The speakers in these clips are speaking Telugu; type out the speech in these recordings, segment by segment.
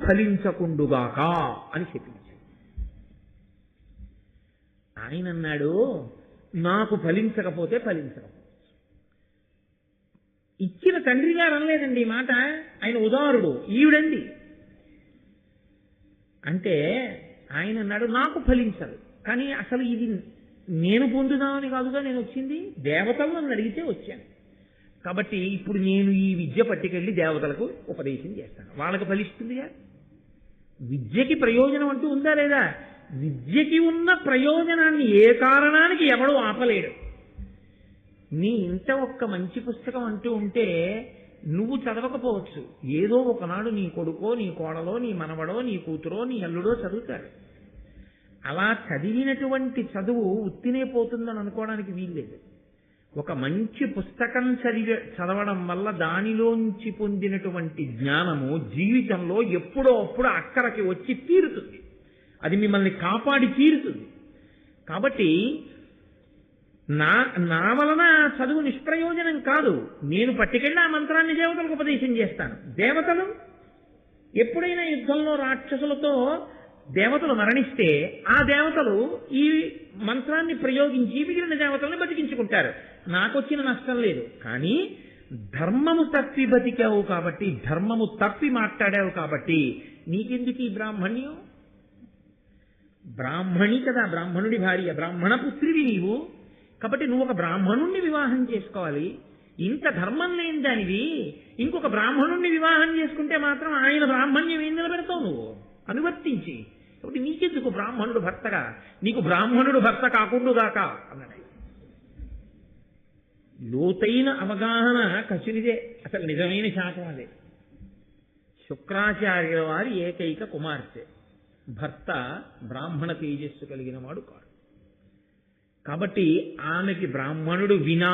ఫలించకుండుగాక అని చెప్పించాడు. ఆయన అన్నాడు, నాకు ఫలించకపోతే ఫలించకపోవచ్చు. ఇచ్చిన తండ్రి గారు అనలేదండి ఈ మాట, ఆయన ఉదారుడు, ఈవిడండి. అంటే ఆయన అన్నాడు, నాకు ఫలించదు, కానీ అసలు ఇది నేను పొందుదామని కాదుగా నేను వచ్చింది, దేవతలు నన్ను అడిగితే వచ్చాను. కాబట్టి ఇప్పుడు నేను ఈ విద్య పట్టుకెళ్ళి దేవతలకు ఉపదేశం చేస్తాను, వాళ్ళకి ఫలిస్తుందిగా. విద్యకి ప్రయోజనం అంటూ ఉందా లేదా? విద్యకి ఉన్న ప్రయోజనాన్ని ఏ కారణానికి ఎవడు ఆపలేడు. నీ ఇంత ఒక్క మంచి పుస్తకం అంటూ ఉంటే నువ్వు చదవకపోవచ్చు, ఏదో ఒకనాడు నీ కొడుకో నీ కోడలో నీ మనవడో నీ కూతురో నీ అల్లుడో చదువుతారు. అలా చదివినటువంటి చదువు ఉత్తినే పోతుందని అనుకోవడానికి వీల్లేదు. ఒక మంచి పుస్తకం చదవడం వల్ల దానిలోంచి పొందినటువంటి జ్ఞానము జీవితంలో ఎప్పుడో అప్పుడు అక్కడికి వచ్చి తీరుతుంది, అది మిమ్మల్ని కాపాడి తీరుతుంది. కాబట్టి నా వలన చదువు నిష్ప్రయోజనం కాదు, నేను పట్టుకెళ్ళి ఆ మంత్రాన్ని దేవతలకు ఉపదేశం చేస్తాను. దేవతలు ఎప్పుడైనా యుద్ధంలో రాక్షసులతో దేవతలు మరణిస్తే ఆ దేవతలు ఈ మంత్రాన్ని ప్రయోగించి మిగిలిన దేవతలను బతికించుకుంటారు, నాకొచ్చిన నష్టం లేదు. కానీ ధర్మము తప్పి బతికావు కాబట్టి, ధర్మము తప్పి మాట్లాడావు కాబట్టి నీకెందుకు ఈ బ్రాహ్మణ్యం? బ్రాహ్మణి కదా, బ్రాహ్మణుడి భార్య, బ్రాహ్మణ పుత్రివి నీవు. కాబట్టి నువ్వు ఒక బ్రాహ్మణుణ్ణి వివాహం చేసుకోవాలి. ఇంత ధర్మం లేని దానివి ఇంకొక బ్రాహ్మణుణ్ణి వివాహం చేసుకుంటే మాత్రం ఆయన బ్రాహ్మణ్యం ఏం నిలబెడతావు నువ్వు అనువర్తించి. కాబట్టి నీకెందుకు బ్రాహ్మణుడు భర్తగా, నీకు బ్రాహ్మణుడు భర్త కాకుండుగాక అన్నాడు. లోతైన అవగాహన కచునిదే, అసలు నిజమైన శాతం అదే. శుక్రాచార్యుల వారి ఏకైక కుమార్తె, భర్త బ్రాహ్మణ తేజస్సు కలిగిన వాడు కాడు. కాబట్టి ఆమెకి బ్రాహ్మణుడు వినా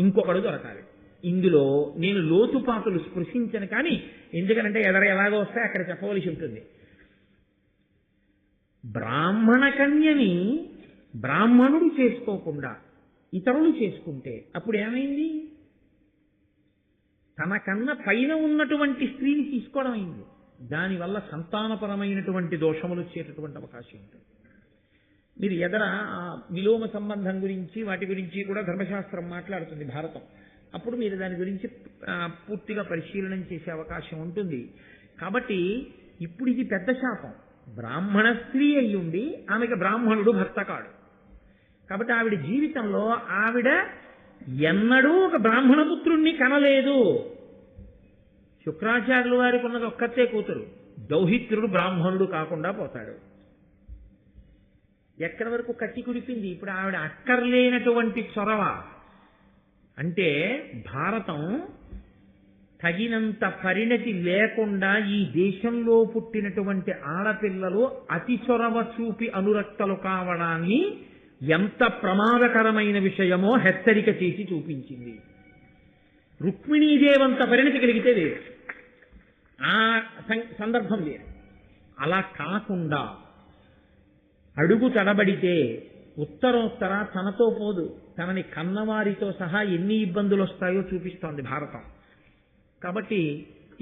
ఇంకొకడు దొరకాలి. ఇందులో నేను లోతుపాతులు స్పృశించను, కానీ ఎందుకంటే ఎలాగో వస్తే అక్కడ చెప్పవలసి ఉంటుంది. బ్రాహ్మణ కన్యని బ్రాహ్మణుడు చేసుకోకుండా ఇతరులు చేసుకుంటే అప్పుడు ఏమైంది? తనకన్నా పైన ఉన్నటువంటి స్త్రీని తీసుకోవడం అయింది. దానివల్ల సంతానపరమైనటువంటి దోషములు వచ్చేటటువంటి అవకాశం ఉంటుంది. మీరు ఎదర విలోమ సంబంధం గురించి వాటి గురించి కూడా ధర్మశాస్త్రం మాట్లాడుతుంది భారతం. అప్పుడు మీరు దాని గురించి పూర్తిగా పరిశీలన చేసే అవకాశం ఉంటుంది. కాబట్టి ఇప్పుడు ఇది పెద్ద శాపం. బ్రాహ్మణ స్త్రీ అయ్యుండి ఆమెకి బ్రాహ్మణుడు భర్త కాడు. కాబట్టి ఆవిడ జీవితంలో ఆవిడ ఎన్నడూ ఒక బ్రాహ్మణ పుత్రుణ్ణి కనలేదు. శుక్రాచార్యుల వారికి ఉన్నది ఒక్కతే కూతురు, దౌహిత్రుడు బ్రాహ్మణుడు కాకుండా పోతాడు. ఎక్కడి వరకు కట్టి కుడిపింది. ఇప్పుడు ఆవిడ అక్కర్లేనటువంటి చొరవ. అంటే భారతం తగినంత పరిణతి లేకుండా ఈ దేశంలో పుట్టినటువంటి ఆడపిల్లలు అతి చొరవ చూపి అనురక్తలు కావడాన్ని ఎంత ప్రమాదకరమైన విషయమో హెచ్చరిక చేసి చూపించింది. రుక్మిణీదేవంత పరిణతి కలిగితే వేరు, ఆ సందర్భం వేరు. అలా కాకుండా అడుగు తడబడితే ఉత్తరోత్తర తనతో పోదు, తనని కన్నవారితో సహా ఎన్ని ఇబ్బందులు వస్తాయో చూపిస్తోంది భారతం. కాబట్టి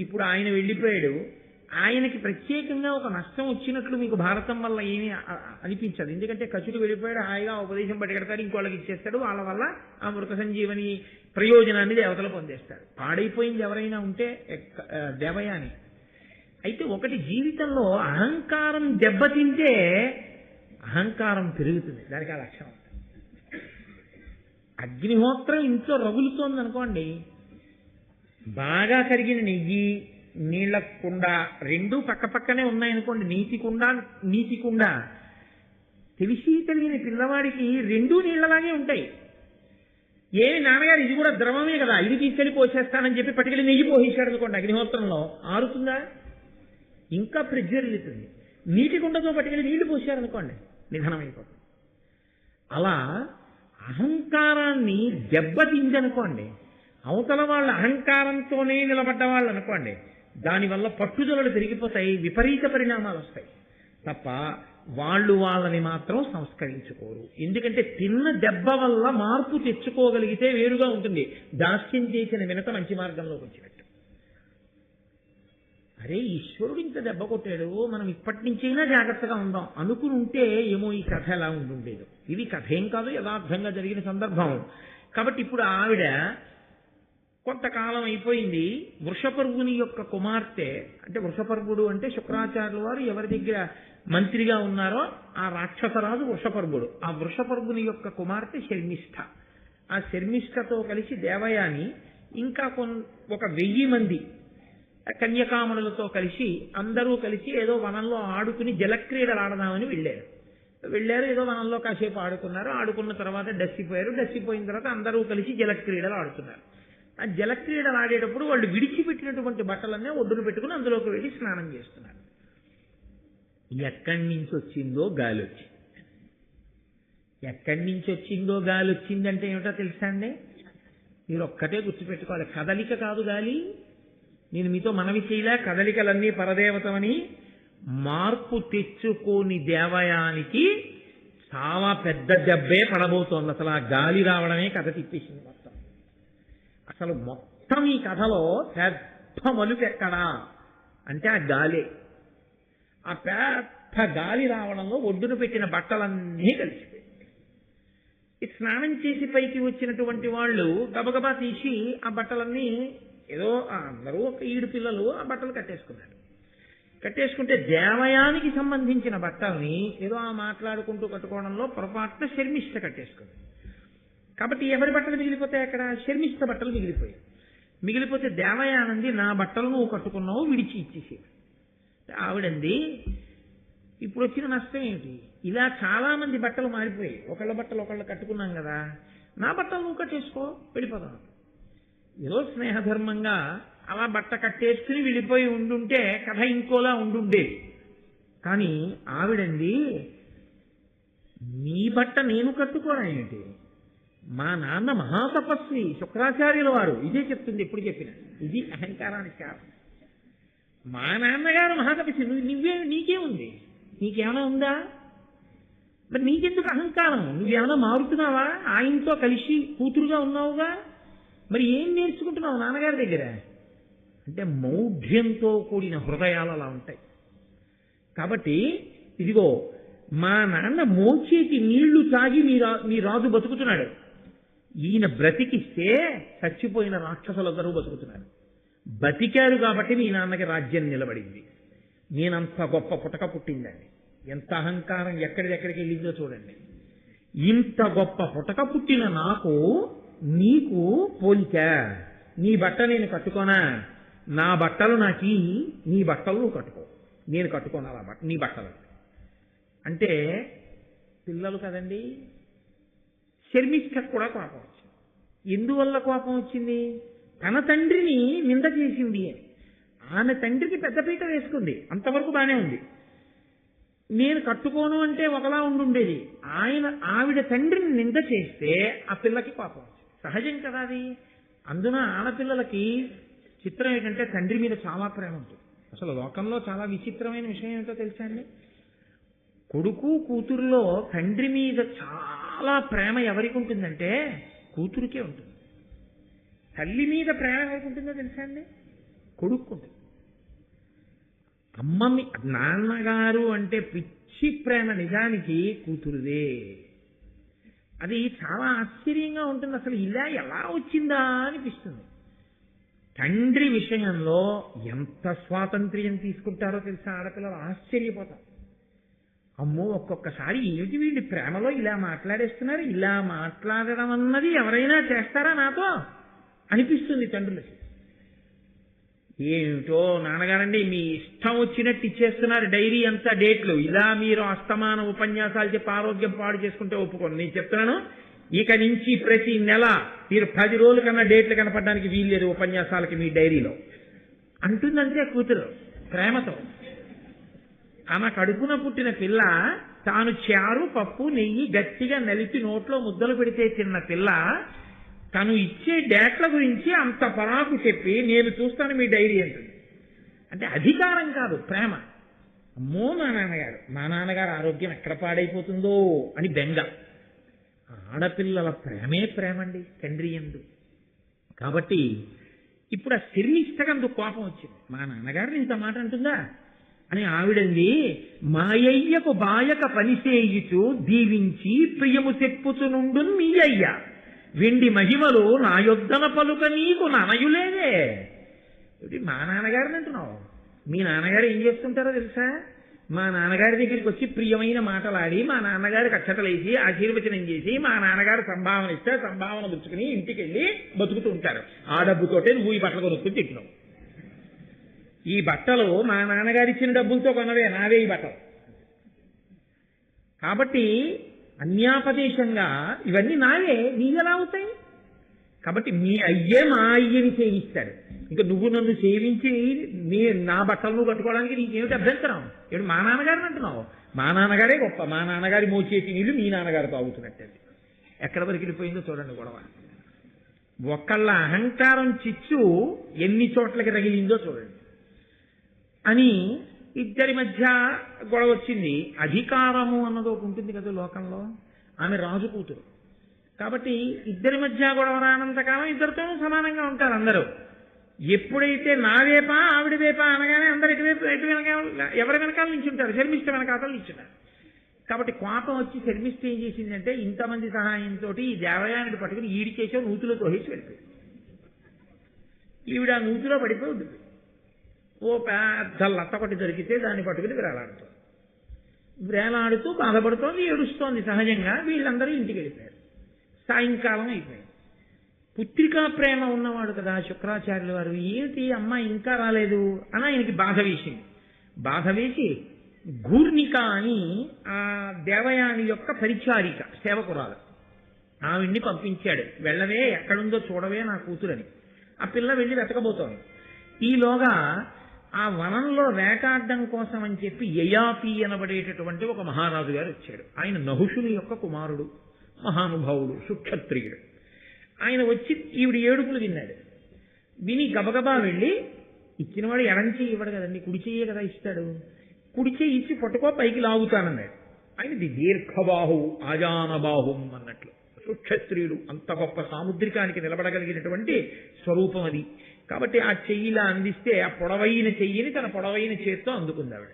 ఇప్పుడు ఆయన వెళ్ళిపోయాడు, ఆయనకి ప్రత్యేకంగా ఒక నష్టం వచ్చినట్లు మీకు భారతం వల్ల ఏమీ అనిపించదు. ఎందుకంటే కచుడు వెళ్ళిపోయాడు, హాయిగా ఉపదేశం పట్టుకెడతాడు, ఇంకోళ్ళకి ఇచ్చేస్తాడు, వాళ్ళ వల్ల ఆ మృత సంజీవని ప్రయోజనాన్ని దేవతలు పొందేస్తారు. పాడైపోయింది ఎవరైనా ఉంటే దేవయాని. అయితే ఒకటి, జీవితంలో అహంకారం దెబ్బతింటే అహంకారం పెరుగుతుంది, దానికి ఆ లక్షణం. అగ్నిహోత్రం ఇంట్లో రగులుతోంది అనుకోండి, బాగా కరిగిన నెయ్యి, నీళ్ల కుండ రెండూ పక్క పక్కనే ఉన్నాయనుకోండి, నీటి కుండ తెలిసి తెలియని పిల్లవాడికి రెండూ నీళ్లలాగే ఉంటాయి. ఏమి నాన్నగారు ఇది కూడా ద్రవమే కదా, ఇది తీసుకెళ్ళి పోసేస్తానని చెప్పి పట్టుకెళ్ళి నెయ్యి పోసేశాడు అనుకోండి, అగ్నిహోత్రంలో ఆరుతుందా? ఇంకా ప్రజ్వరిల్లుతుంది. నీటి కుండతో పట్టుకెళ్ళి నీళ్లు పోసారనుకోండి, నిధనమైపోతుంది. అలా అహంకారాన్ని దెబ్బతిందనుకోండి, అవతల వాళ్ళ అహంకారంతోనే నిలబడ్డ వాళ్ళు అనుకోండి, దానివల్ల పట్టుదలలు పెరిగిపోతాయి, విపరీత పరిణామాలు వస్తాయి తప్ప వాళ్ళు వాళ్ళని మాత్రం సంస్కరించుకోరు. ఎందుకంటే తిన్న దెబ్బ వల్ల మార్పు తెచ్చుకోగలిగితే వేరుగా ఉంటుంది, దాస్యం చేసిన వినత మంచి మార్గంలోకి వచ్చినట్టు. అరే ఈశ్వరుడు ఇంత దెబ్బ కొట్టాడు, మనం ఇప్పటి నుంచైనా జాగ్రత్తగా ఉందాం అనుకుని ఉంటే ఏమో ఈ కథ ఎలా ఉండుండేది. ఇది కథ ఏం కాదు, యథార్థంగా జరిగిన సందర్భం. కాబట్టి ఇప్పుడు ఆవిడ కొంతకాలం అయిపోయింది. వృషపర్వుని యొక్క కుమార్తె, అంటే వృషపర్వుడు అంటే శుక్రాచార్యుల వారు ఎవరి దగ్గర మంత్రిగా ఉన్నారో ఆ రాక్షసరాజు వృషపర్వుడు. ఆ వృషపర్వుని యొక్క కుమార్తె శర్మిష్ఠ. ఆ శర్మిష్ఠతో కలిసి దేవయాని ఇంకా ఒక 1000 మంది కన్యకామణులతో కలిసి అందరూ కలిసి ఏదో వనంలో ఆడుకుని జలక్రీడలు ఆడదామని వెళ్ళారు. ఏదో వనంలో కాసేపు ఆడుకున్నారు. ఆడుకున్న తర్వాత డస్సిపోయారు. డస్సిపోయిన తర్వాత అందరూ కలిసి జలక్రీడలు ఆడుతున్నారు. ఆ జలక్రీడలు ఆడేటప్పుడు వాళ్ళు విడిచిపెట్టినటువంటి బట్టలన్నీ ఒడ్డున పెట్టుకుని అందులోకి వెళ్ళి స్నానం చేస్తున్నారు. ఎక్కడి నుంచి వచ్చిందో గాలి వచ్చింది. ఎక్కడి నుంచి వచ్చిందో గాలి వచ్చిందంటే ఏమిటో తెలుసా అండి? మీరు ఒక్కటే గుర్తుపెట్టుకోవాలి, కదలిక కాదు గాలి. నేను మీతో మనవి చేయలే, కదలికలన్నీ పరదేవతమని. మార్పు తెచ్చుకోని దేవయానికి చాలా పెద్ద దెబ్బే పడబోతోంది. అసలు ఆ గాలి రావడమే కథ తిప్పేసింది మొత్తం. అసలు మొత్తం ఈ కథలో పెద్ద మలుపు ఎక్కడా అంటే ఆ గాలే. ఆ పెద్ద గాలి రావడంలో ఒడ్డున పెట్టిన బట్టలన్నీ కలిసిపోయి స్నానం చేసి పైకి వచ్చినటువంటి వాళ్ళు గబగబా తీసి ఆ బట్టలన్నీ ఏదో అందరూ ఒక 7 పిల్లలు ఆ బట్టలు కట్టేసుకుంటే దేవయానికి సంబంధించిన బట్టల్ని ఏదో ఆ మాట్లాడుకుంటూ కట్టుకోవడంలో పొరపాటున శర్మిష్ఠ కట్టేసుకుంది. కాబట్టి ఎవరి బట్టలు మిగిలిపోతాయి? అక్కడ శర్మిష్ఠ బట్టలు మిగిలిపోతే దేవయానంది నా బట్టలు నువ్వు కట్టుకున్నావు విడిచి ఇచ్చేసి. ఆవిడంది ఇప్పుడు వచ్చిన నష్టం ఏమిటి? ఇలా చాలా మంది బట్టలు మారిపోయాయి. ఒకళ్ళ బట్టలు ఒకళ్ళు కట్టుకున్నాం కదా, నా బట్టలు నువ్వు కట్టేసుకో, వెళ్ళిపోదాం. ఏదో స్నేహధర్మంగా అలా బట్ట కట్టేసుకుని వెళ్ళిపోయి ఉండుంటే కథ ఇంకోలా ఉండుండేది. కానీ ఆవిడంది నీ బట్ట నేను కట్టుకోవడం ఏంటి? మా నాన్న మహాతపస్వి శుక్రాచార్యుల వారు ఇదే చెప్తుంది ఎప్పుడు చెప్పిన. ఇది అహంకారానికి కారణం. మా నాన్నగారు మహాతపస్వి, నీకేముంది? నీకేమైనా ఉందా? మరి నీకెందుకు అహంకారం? నువ్వేమైనా మారుతున్నావా? ఆయనతో కలిసి కూతురుగా ఉన్నావుగా, మరి ఏం నేర్చుకుంటున్నావు నాన్నగారి దగ్గర? అంటే మౌఢ్యంతో కూడిన హృదయాలు అలా ఉంటాయి. కాబట్టి ఇదిగో మా నాన్న మోచేతి నీళ్లు తాగి మీ రాజు బతుకుతున్నాడు. ఈయన బ్రతికిస్తే చచ్చిపోయిన రాక్షసులందరూ బతుకుతున్నారు. బతికారు కాబట్టి మీ నాన్నకి రాజ్యం నిలబడింది. నేనంత గొప్ప పుటక పుట్టిందండి. ఎంత అహంకారం ఎక్కడికి వెళ్ళిందో చూడండి. ఇంత గొప్ప పుటక పుట్టిన నీకు పోలిక. నీ బట్ట నేను కట్టుకోనా? నా బట్టలు నాకి, నీ బట్టలు నువ్వు కట్టుకో, నేను కట్టుకోను అలా నీ బట్టలు అంటే పిల్లలు కదండి. శర్మిష్ఠకు కూడా కోపం వచ్చింది. ఎందువల్ల కోపం వచ్చింది? తన తండ్రిని నింద చేసింది. ఆమె తండ్రికి పెద్దపీట వేసుకుంది, అంతవరకు బానే ఉంది. నేను కట్టుకోను అంటే ఒకలా ఉండుండేది. ఆవిడ తండ్రిని నింద చేస్తే ఆ పిల్లకి కోపం వచ్చింది. సహజం కదా అది. అందున ఆడపిల్లలకి చిత్రం ఏంటంటే తండ్రి మీద చాలా ప్రేమ ఉంటుంది. అసలు లోకంలో చాలా విచిత్రమైన విషయం ఏంటో తెలుసా అండి? కొడుకు కూతురులో తండ్రి మీద చాలా ప్రేమ ఎవరికి ఉంటుందంటే కూతురికే ఉంటుంది. తల్లి మీద ప్రేమ ఎవరికి ఉంటుందో తెలుసా అండి? కొడుకు ఉంటుంది. అమ్మమ్మి నాన్నగారు అంటే పిచ్చి ప్రేమ నిజానికి కూతురుదే. అది చాలా ఆశ్చర్యంగా ఉంటుంది. అసలు ఇలా ఎలా వచ్చిందా అనిపిస్తుంది. తండ్రి విషయంలో ఎంత స్వాతంత్ర్యం తీసుకుంటారో తెలుసా ఆడపిల్లలు? ఆశ్చర్యపోతారు. అమ్మో ఒక్కొక్కసారి ఏమిటి వీళ్ళు ప్రేమలో ఇలా మాట్లాడేస్తున్నారు, ఇలా మాట్లాడడం అన్నది ఎవరైనా చేస్తారా నాతో అనిపిస్తుంది తండ్రులకి. ఏమిటో నాన్నగారండి మీ ఇష్టం వచ్చినట్టు ఇచ్చేస్తున్నారు డైరీ అంతా డేట్లు. ఇలా మీరు అస్తమాన ఉపన్యాసాలు చెప్పి ఆరోగ్యం పాడు చేసుకుంటే ఒప్పుకోండి. నేను చెప్తున్నాను, ఇక నుంచి ప్రతి నెల మీరు 10 రోజుల కన్నా డేట్లు కనపడడానికి వీల్లేదు ఉపన్యాసాలకి మీ డైరీలో అంటుందంటే కూతురు ప్రేమతో. ఆమె కడుపున పుట్టిన పిల్ల తాను చారు పప్పు నెయ్యి గట్టిగా నలిపి నోట్లో ముద్దలు పెడితే చిన్న పిల్ల తను ఇచ్చే డేట్ల గురించి అంత పరాకు చెప్పి నేను చూస్తాను మీ డైరీ అంటుంది. అంటే అధికారం కాదు, ప్రేమ. అమ్మో మా నాన్నగారు ఆరోగ్యం ఎక్కడ పాడైపోతుందో అని బెంగ. ఆడపిల్లల ప్రేమే ప్రేమండి తండ్రి యందు. కాబట్టి ఇప్పుడు ఆ శర్మిష్టకందుకు కోపం వచ్చింది. మా నాన్నగారిని ఇంత మాట అంటుందా అని ఆవిడంది, మాయయ్యకు బాయక పనిసేయుచు దీవించి ప్రియము చెప్పుచునుండు మీ అయ్య వెండి మహిమలు నా యొద్దన పలుక నీకు ననయులేదే. మా నాన్నగారిని అంటున్నావు. మీ నాన్నగారు ఏం చేస్తుంటారో తెలుసా? మా నాన్నగారి దగ్గరికి వచ్చి ప్రియమైన మాటలాడి మా నాన్నగారికి అక్షతలేసి ఆశీర్వచనం చేసి మా నాన్నగారు సంభావన ఇస్తే సంభావన పుచ్చుకుని ఇంటికి వెళ్ళి బతుకుతూ ఉంటారు. ఆ డబ్బుతోటే నువ్వు ఈ బట్టలు కొనుక్కుని తిట్టినావు. ఈ బట్టలు మా నాన్నగారు ఇచ్చిన డబ్బులతో కొనవే, నావే ఈ బట్టలు. కాబట్టి అన్యాపదేశంగా ఇవన్నీ నావే, నీవెలా అవుతాయి? కాబట్టి మీ అయ్యే మా అయ్యని సేవిస్తాడు. ఇంకా నువ్వు నన్ను సేవించి నా బట్టలు నువ్వు కట్టుకోవడానికి నీకేమిటి అభ్యంతరం? ఏమిటి మా నాన్నగారిని అంటున్నావు? మా నాన్నగారే గొప్ప. మా నాన్నగారి మోచేతి నీళ్లు మీ నాన్నగారు తాగుతున్నట్టే. ఎక్కడ వరకు వెళ్ళిపోయిందో చూడండి గొడవ. ఒకళ్ళ అహంకారం చిచ్చు ఎన్ని చోట్లకి తగిలిందో చూడండి అని ఇద్దరి మధ్య గొడవ వచ్చింది. అధికారము అన్నది ఒకటి ఉంటుంది కదా లోకంలో. ఆమె రాజు కూతురు కాబట్టి ఇద్దరి మధ్య గొడవ రానంతకాలం ఇద్దరితోనూ సమానంగా ఉంటారు అందరూ. ఎప్పుడైతే నా వేపా ఆవిడ వేపా అనగానే అందరు ఎటు వెనకాల ఎవరి వెనకాల నించుంటారు, శర్మిష్ట వెనకాతలు నించుంటారు. కాబట్టి కోపం వచ్చి శర్మిష్ట ఏం చేసిందంటే ఇంతమంది సహాయంతో ఈ దేవయానికి పట్టుకుని ఈడికేసో నూతులో తోహేసి వెళ్ళిపోయింది. ఈవిడ ఆ నూతిలో పడిపోయి ఉంటుంది. ఓ పెద్ద లత్తకొట్టి దొరికితే దాన్ని పట్టుకుని వేలాడుతూ బాధపడుతోంది, ఏడుస్తోంది. సహజంగా వీళ్ళందరూ ఇంటికి వెళ్ళిపోయారు. సాయంకాలం అయిపోయింది. పుత్రికా ప్రేమ ఉన్నవాడు కదా శుక్రాచార్యుల వారు, ఏంటి అమ్మ ఇంకా రాలేదు అని ఆయనకి బాధ వేసింది. బాధ వేసి గూర్నిక అని ఆ దేవయాని యొక్క పరిచారిక సేవకురాలు ఆవిడ్ని పంపించాడు. వెళ్ళవే, ఎక్కడుందో చూడవే నా కూతురని. ఆ పిల్ల వెళ్ళి వెతకబోతోంది. ఈలోగా ఆ వనంలో వేటాడడం కోసం అని చెప్పి యయాతి అనబడేటటువంటి ఒక మహారాజు గారు వచ్చాడు. ఆయన నహుషుని యొక్క కుమారుడు, మహానుభావుడు, సుక్షత్రియుడు. ఆయన వచ్చి ఈవిడ ఏడుపులు విన్నాడు. విని గబగబా వెళ్ళి, ఇచ్చినవాడు ఎడం చెయ్యి ఇవ్వడు కదండి, కుడి చెయ్యే కదా ఇస్తాడు, కుడి చెయ్యి ఇచ్చి పట్టుకో పైకి లాగుతానన్నాడు. ఆయనది దీర్ఘబాహు ఆజానబాహుం అన్నట్లు. సుక్షత్రియుడు అంత గొప్ప సాముద్రికానికి నిలబడగలిగినటువంటి స్వరూపం అది. కాబట్టి ఆ చెయ్యిలా అందిస్తే ఆ పొడవైన చెయ్యిని తన పొడవైన చేత్తో అందుకుంది ఆవిడ.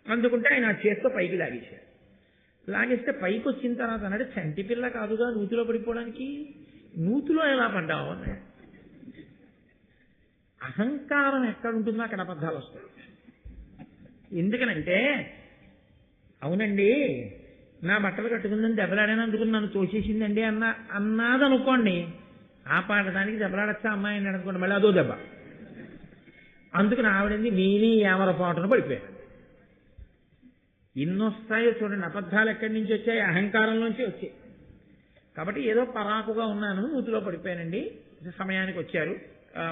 అందుకుంటే ఆయన ఆ చేత్తో పైకి లాగేశాడు. లాగేస్తే పైకి వచ్చిన తర్వాత అన్నాడు, చంటి పిల్ల కాదుగా నూతిలో పడిపోవడానికి, నూతిలో ఎలా పడ్డావు అన్నాడు. అహంకారం ఎక్కడుంటుందో అక్కడ అబద్ధాలు వస్తాయి. ఎందుకనంటే, అవునండి నా బట్టలు కట్టుకుందని దెబ్బలాడాను అందుకుని నన్ను తోసేసిందండి అన్నాదనుకోండి, ఆ పాడడానికి దెబ్బలాడచ్చా అమ్మాయి అని అనుకోండి, మళ్ళీ అదో దెబ్బ. అందుకని ఆవిడంది నేనే ఏమరపాటును పడిపోయాను. ఎన్నొస్తాయో చూడండి, అబద్ధాలు ఎక్కడి నుంచి వచ్చాయి? అహంకారంలోంచి వచ్చాయి. కాబట్టి ఏదో పరాకుగా ఉన్నాను, నూతిలో పడిపోయానండి, సమయానికి వచ్చారు,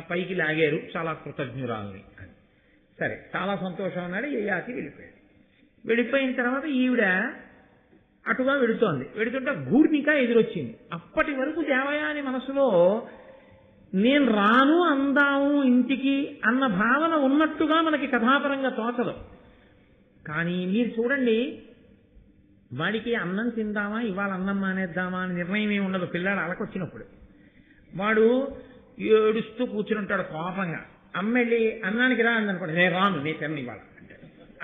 పైకి లాగారు, చాలా కృతజ్ఞురాలని. సరే, చాలా సంతోషం అన్నాడు. యయాతి వెళ్ళిపోయాడు. వెళ్ళిపోయిన తర్వాత ఈవిడ అటుగా వెడుతుంటే గూర్నిక ఎదురొచ్చింది. అప్పటి వరకు దేవయాని మనసులో నేను రాను అందాము ఇంటికి అన్న భావన ఉన్నట్టుగా మనకి కథాపరంగా తోచదు. కానీ మీరు చూడండి, వాడికి అన్నం తిందామా ఇవాళ అన్నం మానేద్దామా అని నిర్ణయం ఏమి ఉండదు. పిల్లాడు అలకొచ్చినప్పుడు వాడు ఏడుస్తూ కూర్చుని ఉంటాడు కోపంగా. అమ్మ వెళ్ళి అన్నానికి రా అందనుకోండి, నేను రాను, నేను తిన్న ఇవాళ అంటే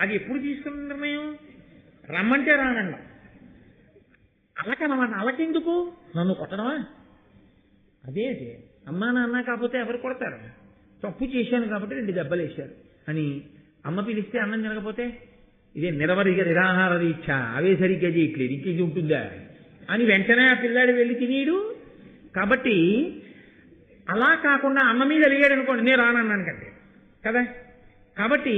అది ఎప్పుడు తీసుకున్న నిర్ణయం? రమ్మంటే రానన్నా. అలకనమాట. అలకెందుకు? నన్ను కొట్టడమా? అదేంటి అమ్మా నాన్న కాకపోతే ఎవరు కొడతారు? తప్పు చేశాను కాబట్టి 2 దెబ్బలు వేశారు అని. అమ్మ పిలిస్తే అన్నం తినకపోతే ఇదే నిరవధిక నిరాహార దీక్ష, అవే సరిగ్గా చేయట్లేదు, ఇంకేది ఉంటుందా అని వెంటనే ఆ పిల్లాడు వెళ్ళి తినేడు. కాబట్టి అలా కాకుండా అమ్మ మీద అలిగాడు అనుకోండి, నేను రానన్నాను కంటే కదా. కాబట్టి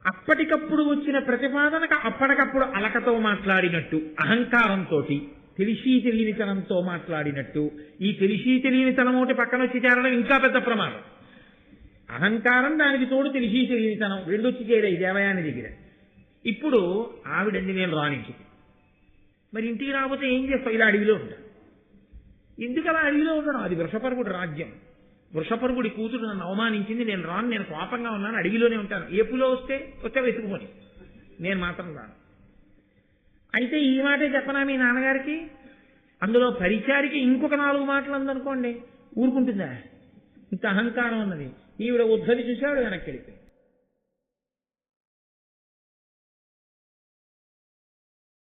అప్పటికప్పుడు వచ్చిన ప్రతిపాదనకు అప్పటికప్పుడు అలకతో మాట్లాడినట్టు, అహంకారంతో తెలిసి తెలియనితనంతో మాట్లాడినట్టు. ఈ తెలిసి తెలియనితనం ఒకటి పక్కన వచ్చి చేరడం ఇంకా పెద్ద ప్రమాదం. అహంకారం, దానికి తోడు తెలిసి తెలియనితనం, రెండు వచ్చి చేరాయి దేవయాని దగ్గర. ఇప్పుడు ఆవిడండి నేను రానించింది. మరి ఇంటికి రాకపోతే ఏం చేస్తావు? ఇలా అడవిలో ఉంటాను. ఎందుకు అలా అడవిలో ఉండడం? అది వృషపర్వుడి రాజ్యం. వృషపర్వుడి కూతురు నన్ను అవమానించింది, నేను రాను, నేను కోపంగా ఉన్నాను, అడవిలోనే ఉంటాను. ఏపులో వస్తే వెతుకుపోని, నేను మాత్రం రాను. అయితే ఈ మాటే చెప్పనా మీ నాన్నగారికి? అందులో పరిచారికి ఇంకొక 4 మాటలు అందనుకోండి, ఊరుకుంటుందా? ఇంత అహంకారం ఉన్నది. ఈవిడ ఉద్ధరి చూసి ఆవిడ వెనక్కి వెళ్ళిపోయింది.